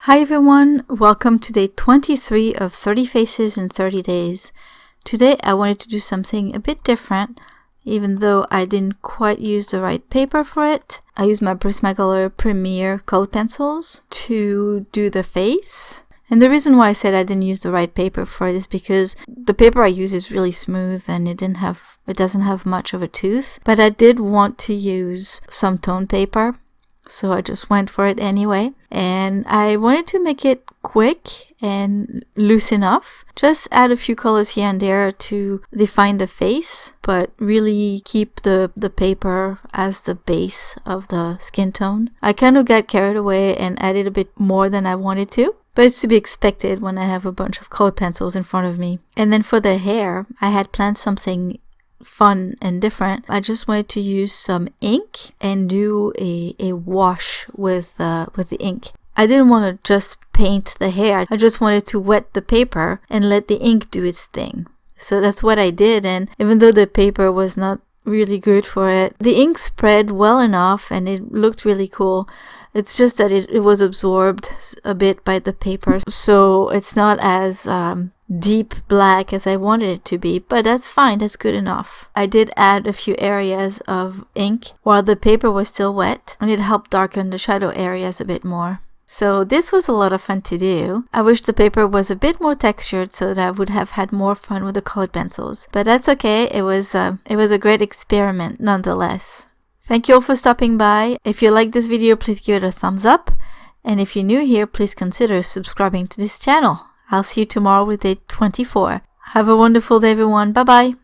Hi everyone, welcome to day 23 of 30 Faces in 30 Days. Today I wanted to do something a bit different, even though I didn't quite use the right paper for it. I used my Prismacolor Premier colored pencils to do the face. And the reason why I said I didn't use the right paper for it is because the paper I use is really smooth and it doesn't have much of a tooth. But I did want to use some tone paper, so I just went for it anyway. And I wanted to make it quick and loose enough. Just add a few colors here and there to define the face, but really keep the paper as the base of the skin tone. I kind of got carried away and added a bit more than I wanted to. But it's to be expected when I have a bunch of colored pencils in front of me. And then for the hair, I had planned something fun and different. I just wanted to use some ink and do a wash with the ink. I didn't want to just paint the hair. I just wanted to wet the paper and let the ink do its thing. So that's what I did, and even though the paper was not really good for it, the ink spread well enough and it looked really cool. It's just that it was absorbed a bit by the paper, so it's not as deep black as I wanted it to be, but that's fine, that's good enough. I did add a few areas of ink while the paper was still wet, and it helped darken the shadow areas a bit more. So this was a lot of fun to do. I wish the paper was a bit more textured so that I would have had more fun with the colored pencils, but that's okay. It was a great experiment nonetheless. Thank you all for stopping by. If you like this video, please give it a thumbs up. And if you're new here, please consider subscribing to this channel. I'll see you tomorrow with day 24. Have a wonderful day, everyone. Bye-bye.